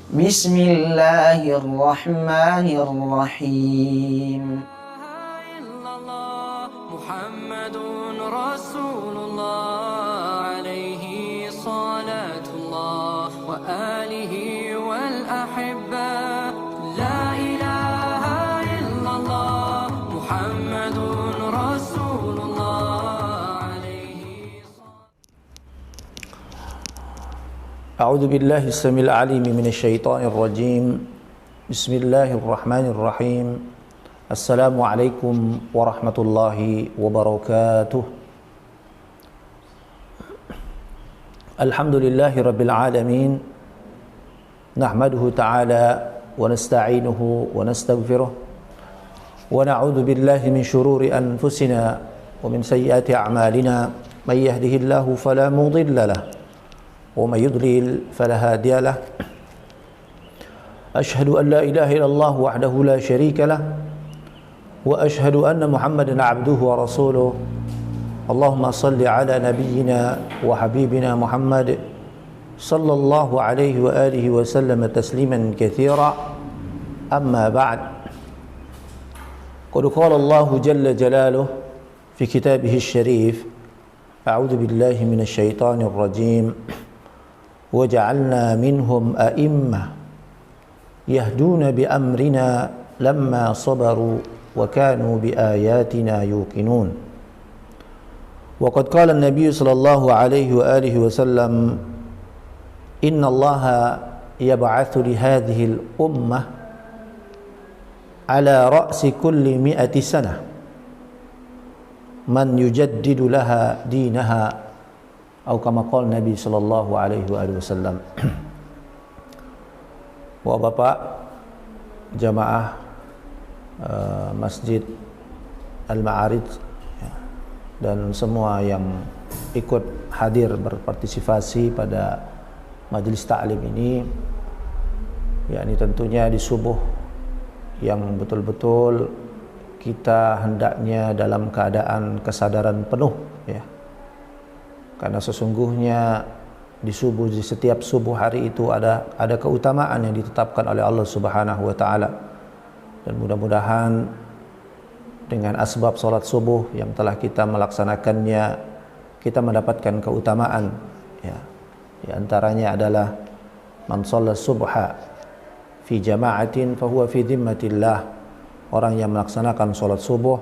Bismillahirrahmanirrahim. Muhammadun Rasulullah alaihi salatullah wa alihi wal ahibba. La ilaha illallah Muhammadun Rasulullah alaihi A'udzu billahi as-sami'il 'alim minasy syaithanir rajim. Bismillahirrahmanirrahim. Assalamualaikum warahmatullahi wabarakatuh. Alhamdulillahi rabbil alamin. Nahmaduhu ta'ala wa nasta'inuhu wa nastaghfiruh. Wa na'udzu billahi min shururi anfusina wa min sayyiati a'malina. May yahdihillahu fala mudilla lahu ومن يضلل فلا هادي له أشهد أن لا إله إلا الله وحده لا شريك له وأشهد أن محمدا عبده ورسوله اللهم صل على نبينا وحبيبنا محمد صلى الله عليه وآله وسلم تسليما كثيرا أما بعد قد قال الله جل جلاله في كتابه الشريف أعوذ بالله من الشيطان الرجيم وجعلنا منهم أئمة يهدون بأمرنا لما صبروا وكانوا بآياتنا يوقنون وقد قال النبي صلى الله عليه وآله وسلم إن الله يبعث لهذه الأمة على رأس كل 100 سنة من يجدد لها دينها atau kama qala Nabi sallallahu alaihi wasallam. Bapak jamaah Masjid Al-Ma'arij dan semua yang ikut hadir berpartisipasi pada majelis ta'lim ini, yakni tentunya di subuh yang betul-betul kita hendaknya dalam keadaan kesadaran penuh, ya. Karena sesungguhnya di setiap subuh hari itu ada keutamaan yang ditetapkan oleh Allah Subhanahu wa taala. Dan mudah-mudahan dengan asbab salat subuh yang telah kita melaksanakannya, kita mendapatkan keutamaan, ya. Di antaranya adalah man shalla subha fi jama'atin fa huwa fi dhimmatillah. Orang yang melaksanakan salat subuh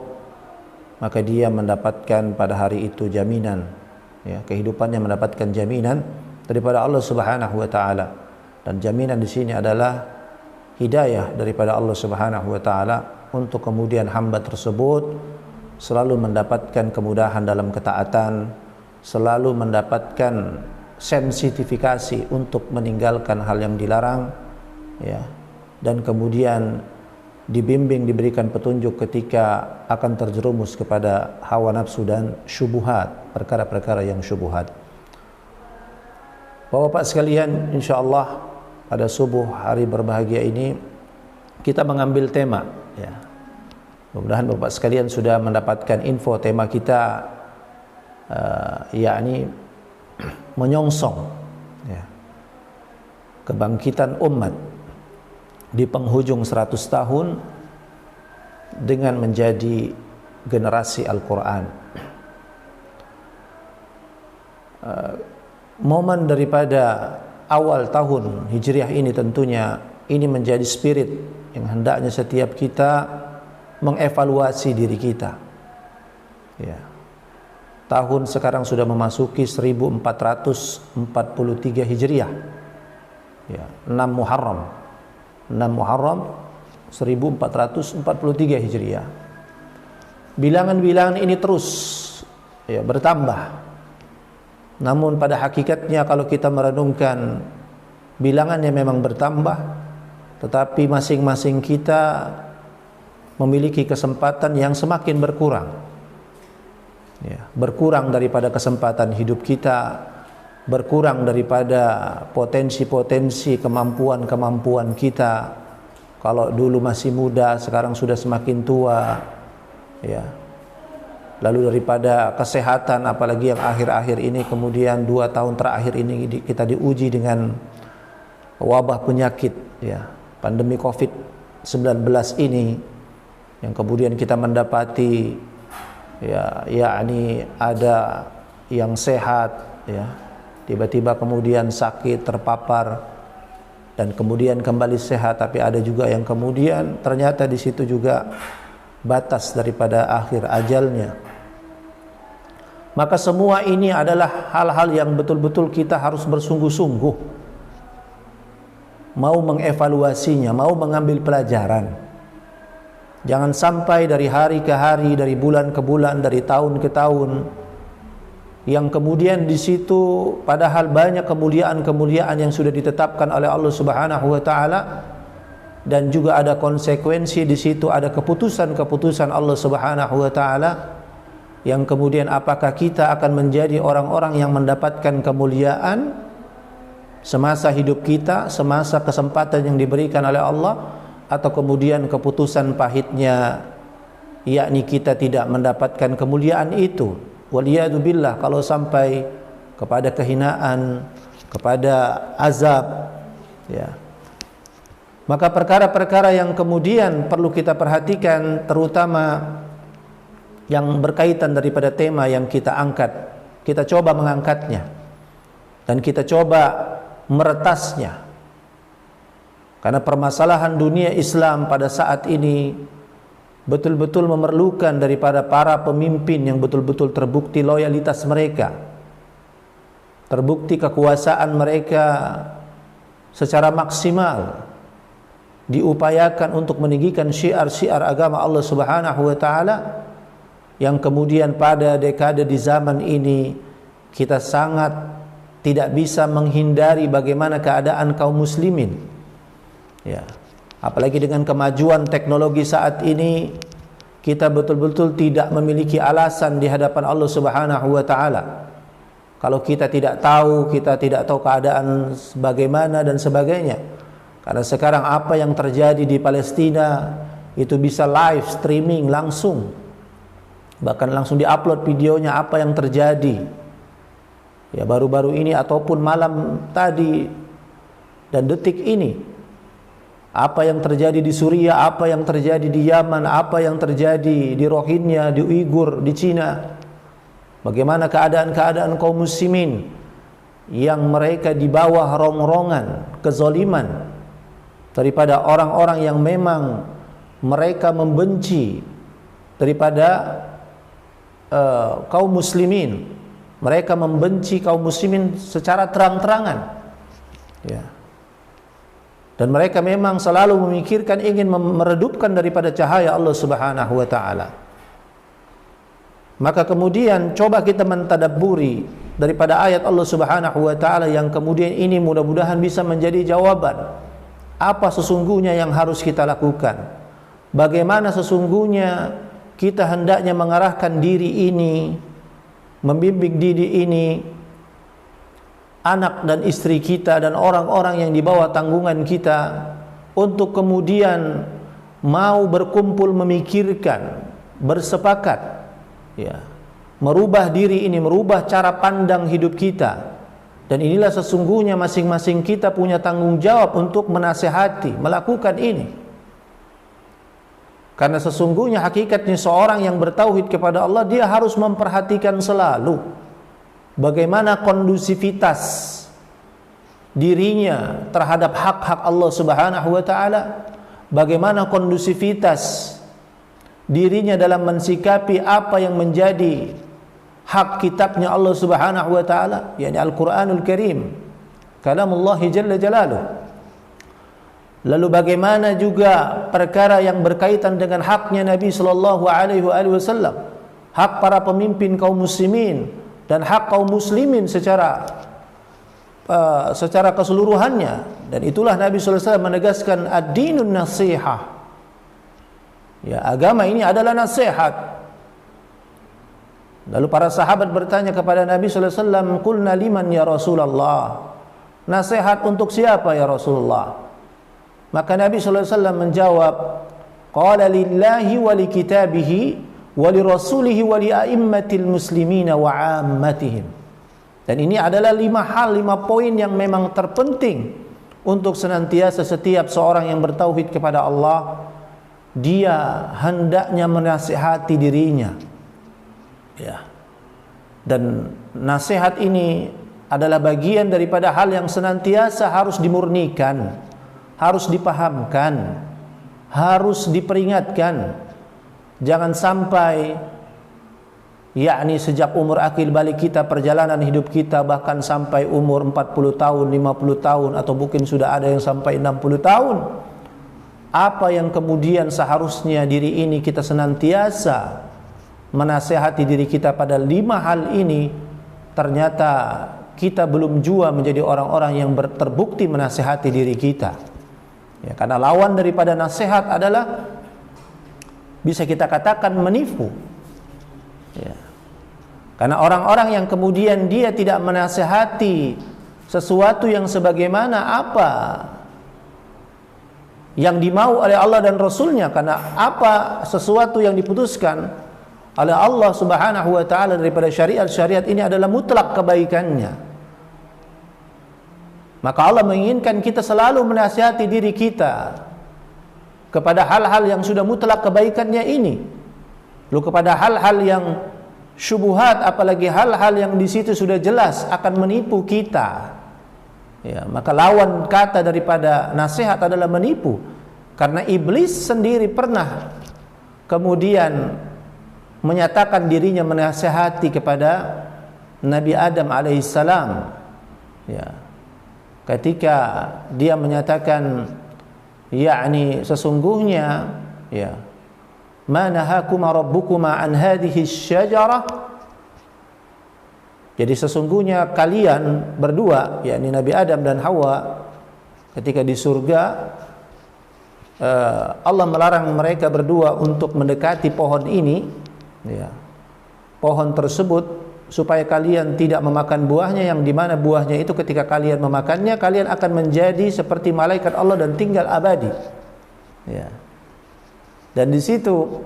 maka dia mendapatkan pada hari itu jaminan, ya, kehidupannya mendapatkan jaminan daripada Allah Subhanahu wa taala. Dan jaminan di sini adalah hidayah daripada Allah Subhanahu wa taala untuk kemudian hamba tersebut selalu mendapatkan kemudahan dalam ketaatan, selalu mendapatkan sensitifikasi untuk meninggalkan hal yang dilarang, ya, dan kemudian dibimbing, diberikan petunjuk ketika akan terjerumus kepada hawa nafsu dan syubhat, perkara-perkara yang syubhat. Bapak-bapak sekalian, insyaallah pada subuh hari berbahagia ini kita mengambil tema, ya. Mudah-mudahan Bapak sekalian sudah mendapatkan info tema kita, yakni menyongsong, ya, kebangkitan umat di penghujung 100 tahun dengan menjadi generasi Al-Quran. Momen daripada awal tahun Hijriah ini tentunya ini menjadi spirit yang hendaknya setiap kita mengevaluasi diri kita, ya. Tahun sekarang sudah memasuki 1443 Hijriah, ya, 6 Muharram 1443 Hijriah. Bilangan-bilangan ini terus, ya, bertambah. Namun pada hakikatnya kalau kita merenungkan, bilangannya memang bertambah, tetapi masing-masing kita memiliki kesempatan yang semakin berkurang, ya, berkurang daripada kesempatan hidup kita, berkurang daripada potensi-potensi kemampuan-kemampuan kita. Kalau dulu masih muda, sekarang sudah semakin tua, ya. Lalu daripada kesehatan, apalagi yang akhir-akhir ini, kemudian 2 tahun terakhir ini kita diuji dengan wabah penyakit, ya, pandemi COVID-19 ini, yang kemudian kita mendapati ya, yakni ada yang sehat, ya, tiba-tiba kemudian sakit, terpapar, dan kemudian kembali sehat. Tapi ada juga yang kemudian ternyata di situ juga batas daripada akhir ajalnya. Maka semua ini adalah hal-hal yang betul-betul kita harus bersungguh-sungguh mau mengevaluasinya, mau mengambil pelajaran. Jangan sampai dari hari ke hari, dari bulan ke bulan, dari tahun ke tahun, yang kemudian di situ padahal banyak kemuliaan-kemuliaan yang sudah ditetapkan oleh Allah Subhanahu wa taala, dan juga ada konsekuensi di situ, ada keputusan-keputusan Allah Subhanahu wa taala, yang kemudian apakah kita akan menjadi orang-orang yang mendapatkan kemuliaan semasa hidup kita, semasa kesempatan yang diberikan oleh Allah, atau kemudian keputusan pahitnya, yakni kita tidak mendapatkan kemuliaan itu. Waliyadu billah, kalau sampai kepada kehinaan, kepada azab, ya. Maka perkara-perkara yang kemudian perlu kita perhatikan, terutama yang berkaitan daripada tema yang kita angkat, kita coba mengangkatnya dan kita coba meretasnya. Karena permasalahan dunia Islam pada saat ini betul-betul memerlukan daripada para pemimpin yang betul-betul terbukti loyalitas mereka, terbukti kekuasaan mereka secara maksimal, diupayakan untuk meninggikan syiar-syiar agama Allah Subhanahu wa taala, yang kemudian pada dekade di zaman ini kita sangat tidak bisa menghindari bagaimana keadaan kaum muslimin, ya. Apalagi dengan kemajuan teknologi saat ini, kita betul-betul tidak memiliki alasan di hadapan Allah Subhanahu wa taala. Kalau kita tidak tahu keadaan bagaimana dan sebagainya. Karena sekarang apa yang terjadi di Palestina itu bisa live streaming langsung. Bahkan langsung diupload videonya apa yang terjadi. Ya, baru-baru ini ataupun malam tadi dan detik ini. Apa yang terjadi di Suriah, apa yang terjadi di Yaman, apa yang terjadi di Rohingya, di Uighur, di Cina. Bagaimana keadaan-keadaan kaum muslimin yang mereka di bawah rongrongan kezaliman daripada orang-orang yang memang mereka membenci daripada kaum muslimin. Mereka membenci kaum muslimin secara terang-terangan, ya. Dan mereka memang selalu memikirkan ingin meredupkan daripada cahaya Allah Subhanahu wa taala. Maka kemudian coba kita mentadabburi daripada ayat Allah Subhanahu wa taala yang kemudian ini mudah-mudahan bisa menjadi jawaban apa sesungguhnya yang harus kita lakukan. Bagaimana sesungguhnya kita hendaknya mengarahkan diri ini, membimbing diri ini, anak dan istri kita dan orang-orang yang di bawah tanggungan kita, untuk kemudian mau berkumpul memikirkan, bersepakat, ya, merubah diri ini, merubah cara pandang hidup kita. Dan inilah sesungguhnya masing-masing kita punya tanggung jawab untuk menasihati, melakukan ini. Karena sesungguhnya hakikatnya seorang yang bertauhid kepada Allah, dia harus memperhatikan selalu bagaimana kondusivitas dirinya terhadap hak-hak Allah Subhanahu wa taala, bagaimana kondusivitas dirinya dalam mensikapi apa yang menjadi hak kitabnya Allah Subhanahu wa taala, yakni Al-Qur'anul Karim, kalamullah jalla jalaluh. Lalu bagaimana juga perkara yang berkaitan dengan haknya Nabi sallallahu alaihi wasallam, hak para pemimpin kaum muslimin dan hak kaum muslimin secara keseluruhannya. Dan itulah Nabi sallallahu alaihi wasallam menegaskan ad-dinun nasihah. Ya, agama ini adalah nasihat. Lalu para sahabat bertanya kepada Nabi sallallahu alaihi wasallam, "Qulna liman ya Rasulullah?" Nasihat untuk siapa ya Rasulullah? Maka Nabi sallallahu alaihi wasallam menjawab, "Qala lillahi wa li kitabihi wa li rasulihi wa li a'immatil muslimina wa 'ammatihim." Dan ini adalah 5 poin yang memang terpenting untuk senantiasa setiap seorang yang bertauhid kepada Allah, dia hendaknya menasihati dirinya. Ya. Dan nasihat ini adalah bagian daripada hal yang senantiasa harus dimurnikan, harus dipahamkan, harus diperingatkan. Jangan sampai yakni sejak umur akil balik kita, perjalanan hidup kita, bahkan sampai umur 40 tahun, 50 tahun, atau mungkin sudah ada yang sampai 60 tahun, apa yang kemudian seharusnya diri ini kita senantiasa menasihati diri kita pada 5 hal ini, ternyata kita belum jua menjadi orang-orang yang terbukti menasihati diri kita. Ya, karena lawan daripada nasihat adalah bisa kita katakan menipu. Ya. Karena orang-orang yang kemudian dia tidak menasihati sesuatu yang sebagaimana apa yang dimau oleh Allah dan Rasulnya, karena apa sesuatu yang diputuskan oleh Allah Subhanahu wa ta'ala daripada syariat-syariat ini adalah mutlak kebaikannya. Maka Allah menginginkan kita selalu menasihati diri kita kepada hal-hal yang sudah mutlak kebaikannya ini. Lalu kepada hal-hal yang syubhat, apalagi hal-hal yang di situ sudah jelas akan menipu kita. Ya, maka lawan kata daripada nasihat adalah menipu. Karena iblis sendiri pernah kemudian menyatakan dirinya menasihati kepada Nabi Adam alaihissalam. Ya. Ketika dia menyatakan yakni sesungguhnya ya, ma nahakuma rabbukuma an hadhihi syajarah, jadi sesungguhnya kalian berdua, yakni Nabi Adam dan Hawa, ketika di surga Allah melarang mereka berdua untuk mendekati pohon ini, ya, pohon tersebut, supaya kalian tidak memakan buahnya, yang dimana buahnya itu ketika kalian memakannya kalian akan menjadi seperti malaikat Allah dan tinggal abadi. Ya. Dan di situ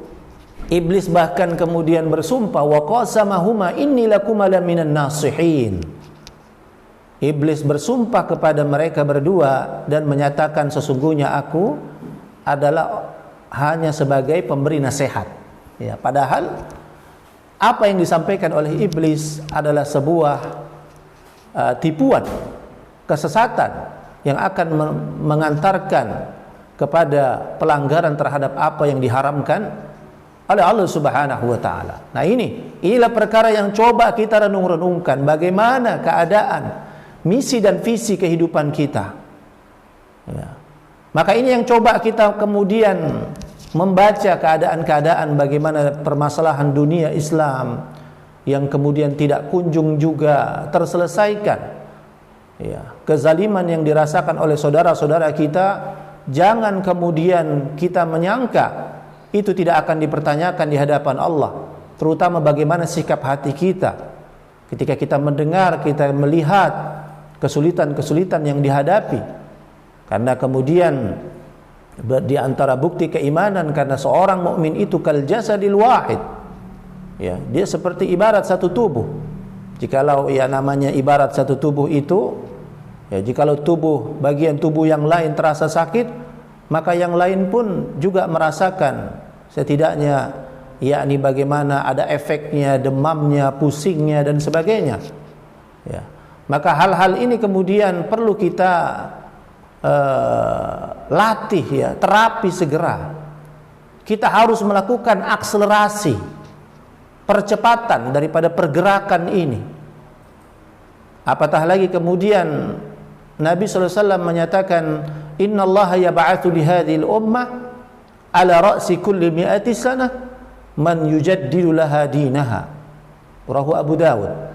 iblis bahkan kemudian bersumpah, wa qasamahuma inni lakuma laminan nasihin. Iblis bersumpah kepada mereka berdua dan menyatakan sesungguhnya aku adalah hanya sebagai pemberi nasihat. Ya, padahal apa yang disampaikan oleh iblis adalah sebuah tipuan, kesesatan yang akan mengantarkan kepada pelanggaran terhadap apa yang diharamkan oleh Allah Subhanahu wa taala. Nah, inilah perkara yang coba kita renung-renungkan, bagaimana keadaan, misi dan visi kehidupan kita. Ya. Maka ini yang coba kita kemudian membaca keadaan-keadaan bagaimana permasalahan dunia Islam yang kemudian tidak kunjung juga terselesaikan. Ya, kezaliman yang dirasakan oleh saudara-saudara kita, jangan kemudian kita menyangka itu tidak akan dipertanyakan di hadapan Allah, terutama bagaimana sikap hati kita ketika kita mendengar, kita melihat kesulitan-kesulitan yang dihadapi. Karena kemudian di antara bukti keimanan, karena seorang mukmin itu kal jasadil wahid. Ya, dia seperti ibarat satu tubuh. Jikalau ya namanya ibarat satu tubuh itu, ya jikalau tubuh, bagian tubuh yang lain terasa sakit, maka yang lain pun juga merasakan setidaknya, yakni bagaimana ada efeknya, demamnya, pusingnya dan sebagainya. Ya. Maka hal-hal ini kemudian perlu kita latih, ya, terapi segera. Kita harus melakukan akselerasi, percepatan daripada pergerakan ini. Apatah lagi kemudian Nabi SAW menyatakan, innallaha yab'atsu li hadhil ummah ala ra'si kulli mi'ati sanah man yujaddidu laha dinaha. Rawahu Abu Dawud.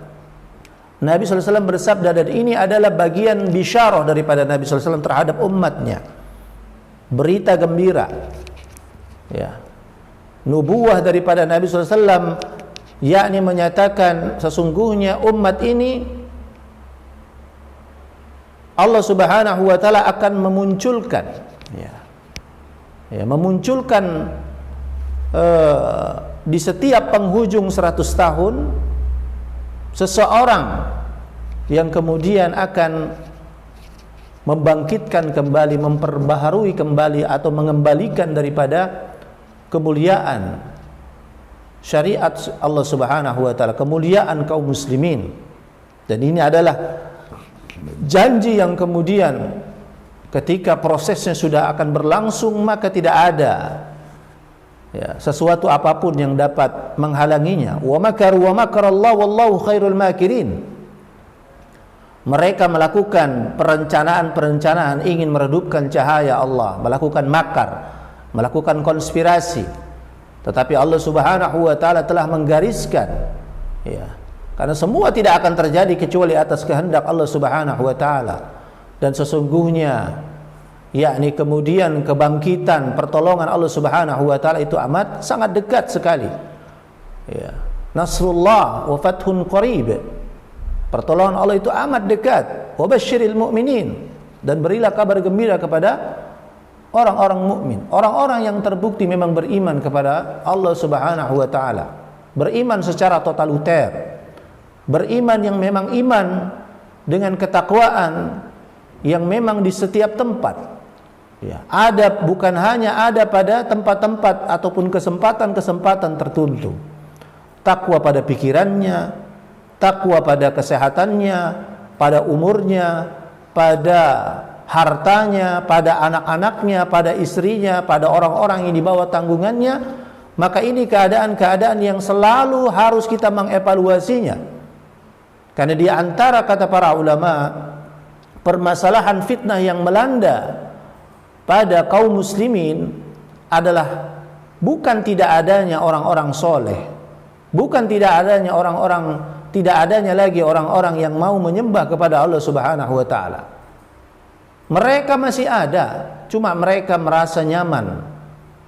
Nabi SAW bersabda, dan ini adalah bagian bisyarah daripada Nabi SAW terhadap umatnya, berita gembira, ya, nubuwah daripada Nabi SAW, yakni menyatakan sesungguhnya umat ini Allah Subhanahu wa ta'ala akan memunculkan, memunculkan di setiap penghujung 100 tahun seseorang yang kemudian akan membangkitkan kembali, memperbaharui kembali atau mengembalikan daripada kemuliaan syariat Allah Subhanahu wa taala, kemuliaan kaum muslimin. Dan ini adalah janji yang kemudian ketika prosesnya sudah akan berlangsung, maka tidak ada sesuatu apapun yang dapat menghalanginya. Wa makaru wa makarallahu wallahu khairul makirin. Mereka melakukan perencanaan-perencanaan ingin meredupkan cahaya Allah, melakukan makar, melakukan konspirasi. Tetapi Allah Subhanahu wa taala telah menggariskan, karena semua tidak akan terjadi kecuali atas kehendak Allah Subhanahu wa taala. Dan sesungguhnya kemudian kebangkitan, pertolongan Allah Subhanahu wa taala itu amat sangat dekat sekali. Nasrullah wa fathun qarib. Pertolongan Allah itu amat dekat. Wa basyiril mu'minin, dan berilah kabar gembira kepada orang-orang mukmin, orang-orang yang terbukti memang beriman kepada Allah Subhanahu wa taala. Beriman secara totaliter. Beriman yang memang iman dengan ketakwaan yang memang di setiap tempat. Ada, bukan hanya ada pada tempat-tempat ataupun kesempatan-kesempatan tertentu. Takwa pada pikirannya, takwa pada kesehatannya, pada umurnya, pada hartanya, pada anak-anaknya, pada istrinya, pada orang-orang yang di bawah tanggungannya. Maka ini keadaan-keadaan yang selalu harus kita mengevaluasinya. Karena di antara kata para ulama, permasalahan fitnah yang melanda pada kaum muslimin adalah bukan tidak adanya orang-orang soleh, bukan tidak adanya lagi orang-orang yang mau menyembah kepada Allah Subhanahu wa taala. Mereka masih ada, cuma mereka merasa nyaman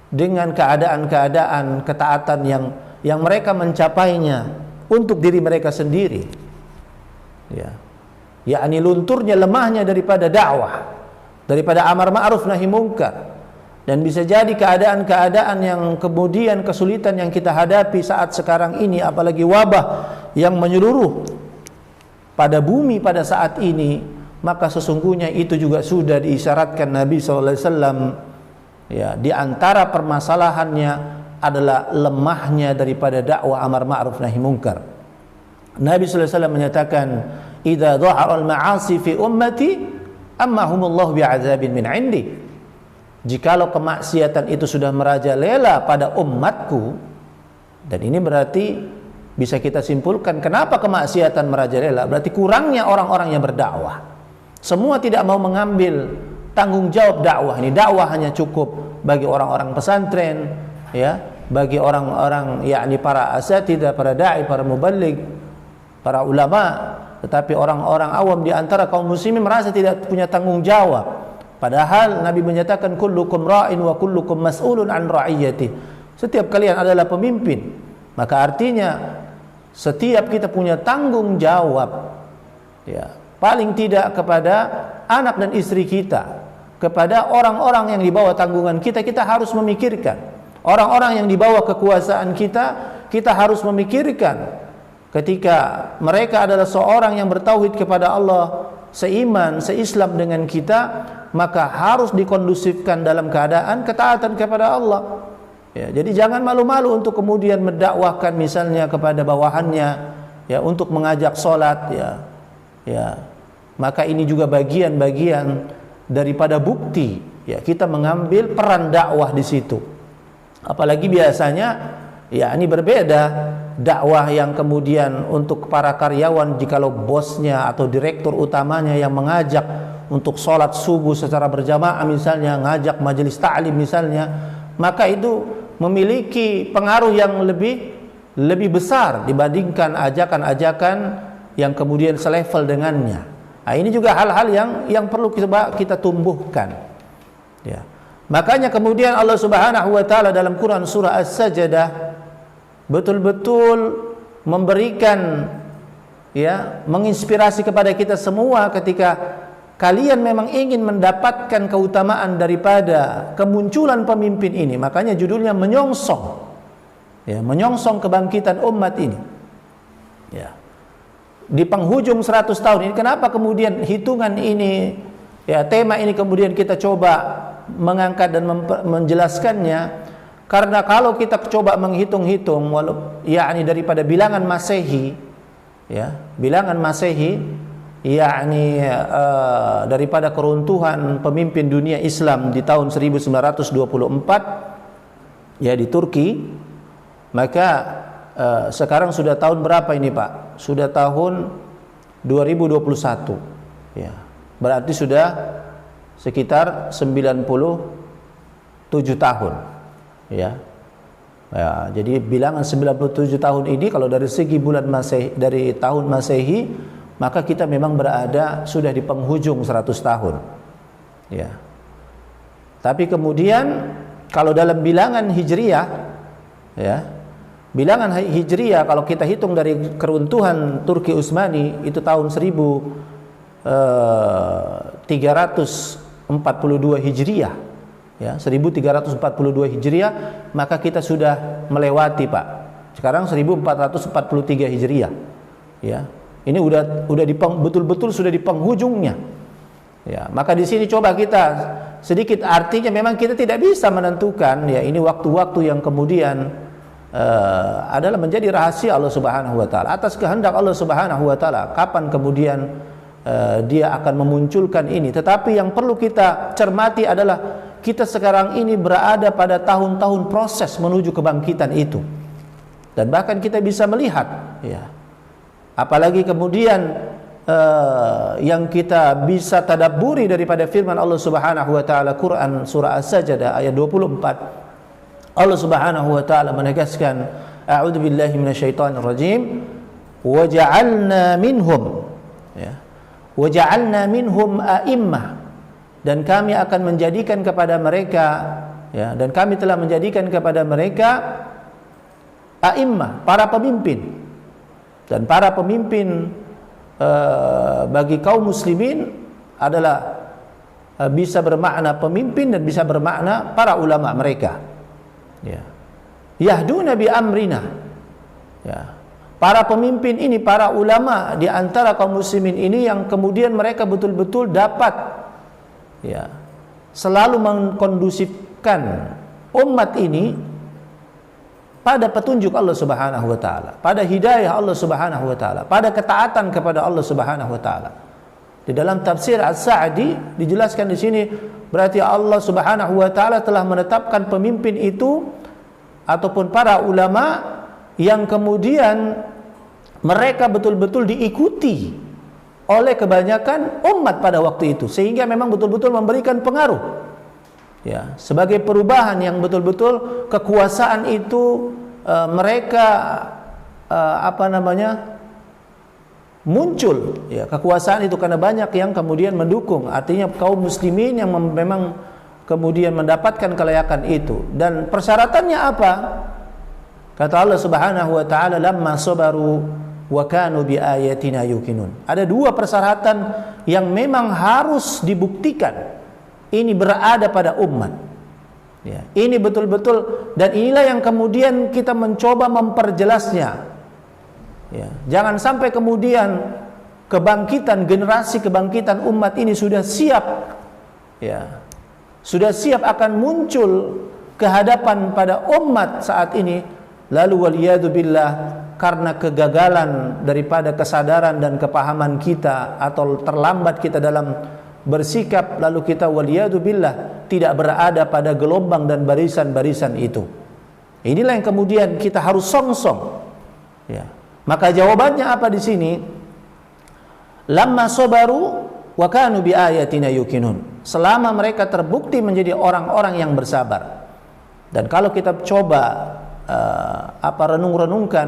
dengan keadaan-keadaan ketaatan yang mereka mencapainya untuk diri mereka sendiri. Yakni lunturnya, lemahnya daripada dakwah, daripada amar ma'ruf nahi munkar. Dan bisa jadi keadaan-keadaan yang kemudian kesulitan yang kita hadapi saat sekarang ini, apalagi wabah yang menyeluruh pada bumi pada saat ini, maka sesungguhnya itu juga sudah diisyaratkan Nabi SAW. Di antara permasalahannya adalah lemahnya daripada dakwah amar ma'ruf nahi munkar. Nabi SAW menyatakan, "Idza dhahara al-ma'asi fi ummati ammahumullahu bi'adzabin min 'indi." Jikalau kemaksiatan itu sudah merajalela pada umatku, dan ini berarti bisa kita simpulkan kenapa kemaksiatan merajalela, berarti kurangnya orang-orang yang berdakwah. Semua tidak mau mengambil tanggung jawab dakwah. Ini dakwah hanya cukup bagi orang-orang pesantren, bagi orang-orang para asatidzah, para dai, para muballigh, para ulama. Tetapi orang-orang awam di antara kaum muslimin merasa tidak punya tanggung jawab. Padahal Nabi menyatakan kullukum ra'in wa kullukum mas'ulun an ra'iyati. Setiap kalian adalah pemimpin. Maka artinya setiap kita punya tanggung jawab. Paling tidak kepada anak dan istri kita, kepada orang-orang yang di bawah tanggungan kita, kita harus memikirkan. Orang-orang yang di bawah kekuasaan kita, kita harus memikirkan. Ketika mereka adalah seorang yang bertauhid kepada Allah, seiman, seislam dengan kita, maka harus dikondusifkan dalam keadaan ketaatan kepada Allah. Jadi jangan malu-malu untuk kemudian mendakwahkan misalnya kepada bawahannya, untuk mengajak sholat, maka ini juga bagian-bagian daripada bukti, kita mengambil peran dakwah di situ. Apalagi biasanya, ini berbeda dakwah yang kemudian untuk para karyawan, jikalau bosnya atau direktur utamanya yang mengajak untuk sholat subuh secara berjamaah misalnya, ngajak majelis ta'lim misalnya, maka itu memiliki pengaruh yang lebih besar dibandingkan ajakan-ajakan yang kemudian selevel dengannya. Nah, ini juga hal-hal yang perlu kita tumbuhkan. Makanya kemudian Allah Subhanahu wa taala dalam Quran surah As-Sajdah betul-betul memberikan, menginspirasi kepada kita semua ketika kalian memang ingin mendapatkan keutamaan daripada kemunculan pemimpin ini. Makanya judulnya menyongsong, menyongsong kebangkitan umat ini. Di penghujung 100 tahun ini, kenapa kemudian hitungan ini Ya, tema ini kemudian kita coba mengangkat dan menjelaskannya, karena kalau kita coba menghitung-hitung, yakni daripada bilangan Masehi, ya, bilangan Masehi, yakni daripada keruntuhan pemimpin dunia Islam di tahun 1924 ya di Turki, maka sekarang sudah tahun berapa ini Pak? Sudah tahun 2021 ya. Berarti sudah sekitar 97 tahun ya. Ya, jadi bilangan 97 tahun ini kalau dari segi bulan Masehi, dari tahun Masehi, maka kita memang berada sudah di penghujung 100 tahun. Ya. Tapi kemudian kalau dalam bilangan Hijriyah, ya, bilangan Hijriyah kalau kita hitung dari keruntuhan Turki Utsmani itu tahun 1342 Hijriyah, ya, 1342 Hijriyah, maka kita sudah melewati Pak. Sekarang 1443 Hijriyah. Ya. Ini udah betul-betul sudah di penghujungnya. Ya, maka di sini coba kita sedikit, artinya memang kita tidak bisa menentukan ya, ini waktu-waktu yang kemudian adalah menjadi rahasia Allah Subhanahu wa taala, atas kehendak Allah Subhanahu wa taala kapan kemudian dia akan memunculkan ini. Tetapi yang perlu kita cermati adalah kita sekarang ini berada pada tahun-tahun proses menuju kebangkitan itu. Dan bahkan kita bisa melihat ya, apalagi kemudian yang kita bisa tadabburi daripada firman Allah Subhanahu wa taala Quran surah As-Sajdah ayat 24. Allah Subhanahu wa taala menegaskan, a'udzu billahi minasyaitonir rajim, wa ja'alna minhum, ya, wa ja'alna minhum a'immah, dan kami akan menjadikan kepada mereka, ya, dan kami telah menjadikan kepada mereka a'immah, para pemimpin. Dan para pemimpin bagi kaum muslimin adalah bisa bermakna pemimpin dan bisa bermakna para ulama mereka. Ya. Yahduna bi amrina. Ya. Para pemimpin ini, para ulama di antara kaum muslimin ini yang kemudian mereka betul-betul dapat ya, selalu mengkondusifkan umat ini pada petunjuk Allah Subhanahu wa taala, pada hidayah Allah Subhanahu wa taala, pada ketaatan kepada Allah Subhanahu wa taala. Di dalam tafsir As-Sa'di dijelaskan di sini, berarti Allah Subhanahu wa taala telah menetapkan pemimpin itu ataupun para ulama yang kemudian mereka betul-betul diikuti oleh kebanyakan umat pada waktu itu, sehingga memang betul-betul memberikan pengaruh. Ya, sebagai perubahan yang betul-betul kekuasaan itu mereka muncul ya, kekuasaan itu karena banyak yang kemudian mendukung, artinya kaum muslimin yang memang kemudian mendapatkan kelayakan itu. Dan persyaratannya apa? Kata Allah Subhanahu wa taala, lamma sabaru wa kanu bi ayatina yuqinun. Ada dua persyaratan yang memang harus dibuktikan ini berada pada umat. Ya, ini betul-betul, dan inilah yang kemudian kita mencoba memperjelasnya. Ya, jangan sampai kemudian kebangkitan generasi, kebangkitan umat ini sudah siap, ya, sudah siap akan muncul kehadapan pada umat saat ini, lalu waliyadu billah karena kegagalan daripada kesadaran dan kepahaman kita atau terlambat kita dalam bersikap, lalu kita waliyadu billah tidak berada pada gelombang dan barisan-barisan itu. Inilah yang kemudian kita harus songsong. Ya. Maka jawabannya apa di sini? Lamma sabaru wa kanu bi ayatina yuqinun. Selama mereka terbukti menjadi orang-orang yang bersabar. Dan kalau kita coba renung-renungkan,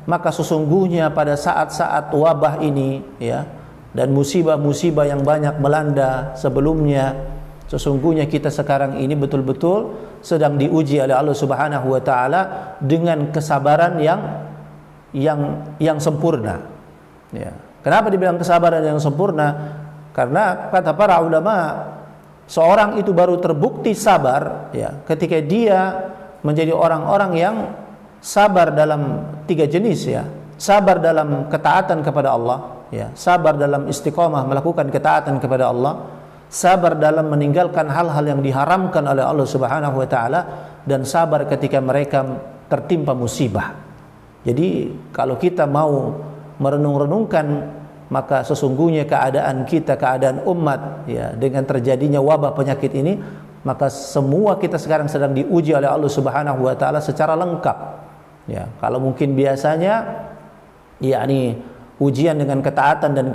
maka sesungguhnya pada saat-saat wabah ini ya, dan musibah-musibah yang banyak melanda sebelumnya, sesungguhnya kita sekarang ini betul-betul sedang diuji oleh Allah Subhanahu wa taala dengan kesabaran yang sempurna. Ya. Kenapa dibilang kesabaran yang sempurna? Karena kata para ulama, seorang itu baru terbukti sabar ya, ketika dia menjadi orang-orang yang sabar dalam tiga jenis ya. Sabar dalam ketaatan kepada Allah, ya, sabar dalam istiqomah melakukan ketaatan kepada Allah, sabar dalam meninggalkan hal-hal yang diharamkan oleh Allah Subhanahu wa taala, dan sabar ketika mereka tertimpa musibah. Jadi kalau kita mau merenung-renungkan, maka sesungguhnya keadaan kita, keadaan umat ya, dengan terjadinya wabah penyakit ini, maka semua kita sekarang sedang diuji oleh Allah Subhanahu wa taala secara lengkap. Ya, kalau mungkin biasanya yakni ujian dengan ketaatan dan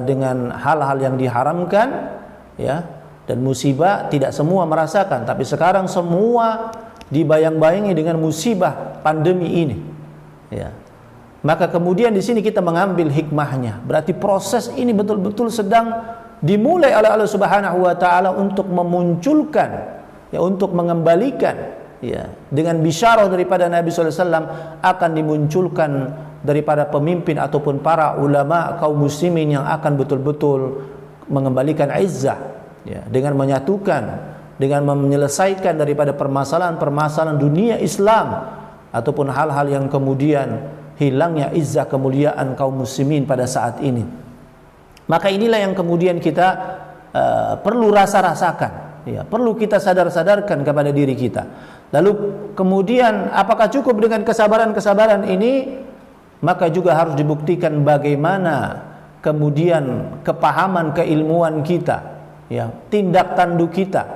dengan hal-hal yang diharamkan ya, dan musibah tidak semua merasakan, tapi sekarang semua dibayang-bayangi dengan musibah pandemi ini ya. Maka kemudian di sini kita mengambil hikmahnya, berarti proses ini betul-betul sedang dimulai oleh Allah Subhanahu wa taala untuk memunculkan ya, untuk mengembalikan ya, dengan bisyarah daripada Nabi sallallahu alaihi wasallam akan dimunculkan daripada pemimpin ataupun para ulama kaum muslimin yang akan betul-betul mengembalikan izzah ya, dengan menyatukan, dengan menyelesaikan daripada permasalahan-permasalahan dunia Islam ataupun hal-hal yang kemudian hilangnya izzah kemuliaan kaum muslimin pada saat ini. Maka inilah yang kemudian kita perlu rasakan ya, perlu kita sadar-sadarkan kepada diri kita. Lalu kemudian apakah cukup dengan kesabaran-kesabaran ini? Maka juga harus dibuktikan bagaimana kemudian kepahaman keilmuan kita ya, tindak tanduk kita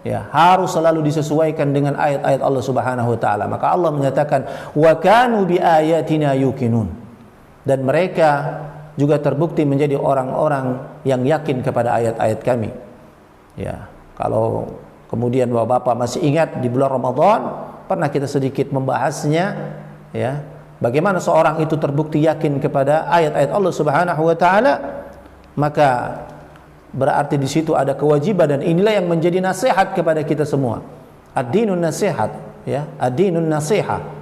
ya, harus selalu disesuaikan dengan ayat-ayat Allah Subhanahu wa taala. Maka Allah menyatakan wa kanu bi ayatina yuqinun, dan mereka juga terbukti menjadi orang-orang yang yakin kepada ayat-ayat kami. Ya, kalau kemudian Bapak masih ingat di bulan Ramadan pernah kita sedikit membahasnya ya, bagaimana seorang itu terbukti yakin kepada ayat-ayat Allah Subhanahu wa taala, maka berarti di situ ada kewajiban, dan inilah yang menjadi nasihat kepada kita semua. Ad-dinun nasihat ya, ad-dinun nasihat.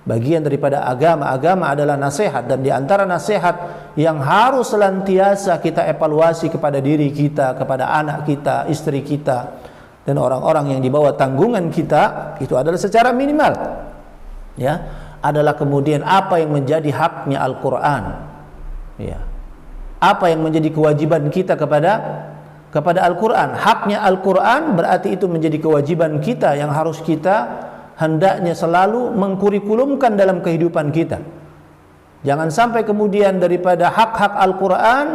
Bagian daripada agama adalah nasihat, dan di antara nasihat yang harus senantiasa kita evaluasi kepada diri kita, kepada anak kita, istri kita, dan orang-orang yang di bawah tanggungan kita, itu adalah secara minimal ya, adalah kemudian apa yang menjadi haknya Al-Qur'an ya. Apa yang menjadi kewajiban kita kepada Al-Quran. Haknya Al-Quran berarti itu menjadi kewajiban kita yang harus kita hendaknya selalu mengkurikulumkan dalam kehidupan kita. Jangan sampai kemudian daripada hak-hak Al-Quran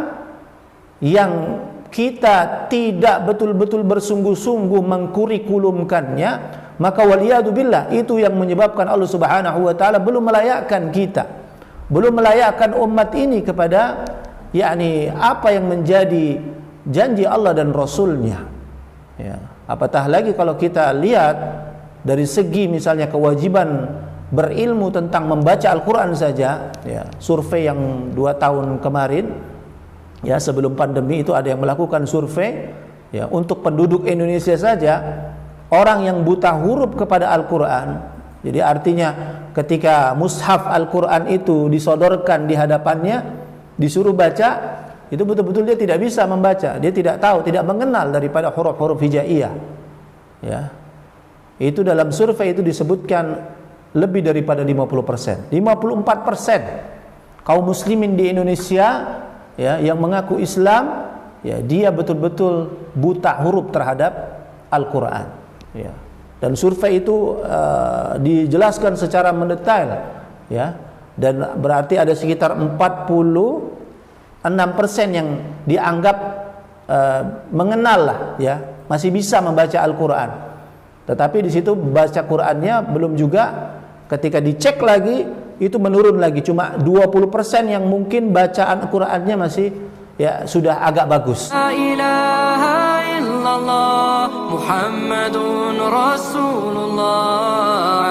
yang kita tidak betul-betul bersungguh-sungguh mengkurikulumkannya, maka waliyadzubillah itu yang menyebabkan Allah Subhanahu wa taala belum melayakkan kita, belum melayakkan umat ini kepada yakni apa yang menjadi janji Allah dan Rasulnya ya. Apatah lagi kalau kita lihat dari segi misalnya kewajiban berilmu tentang membaca Al-Quran saja ya, survei yang 2 tahun kemarin ya, sebelum pandemi itu ada yang melakukan survei ya, untuk penduduk Indonesia saja, orang yang buta huruf kepada Al-Quran, jadi artinya ketika mushaf Al-Quran itu disodorkan di hadapannya, disuruh baca, itu betul-betul dia tidak bisa membaca, dia tidak tahu, tidak mengenal daripada huruf-huruf hijaiyah ya. Itu dalam survei itu disebutkan lebih daripada 50%, 54% kaum muslimin di Indonesia ya, yang mengaku Islam ya, dia betul-betul buta huruf terhadap Al-Quran ya. Dan survei itu dijelaskan secara mendetail ya. Dan berarti ada sekitar 46% yang dianggap mengenal lah ya, masih bisa membaca Al-Quran. Tetapi di situ baca Qurannya belum juga, ketika dicek lagi itu menurun lagi, cuma 20% yang mungkin bacaan Qurannya masih ya sudah agak bagus. La ilaha illallah Muhammadun Rasulullah.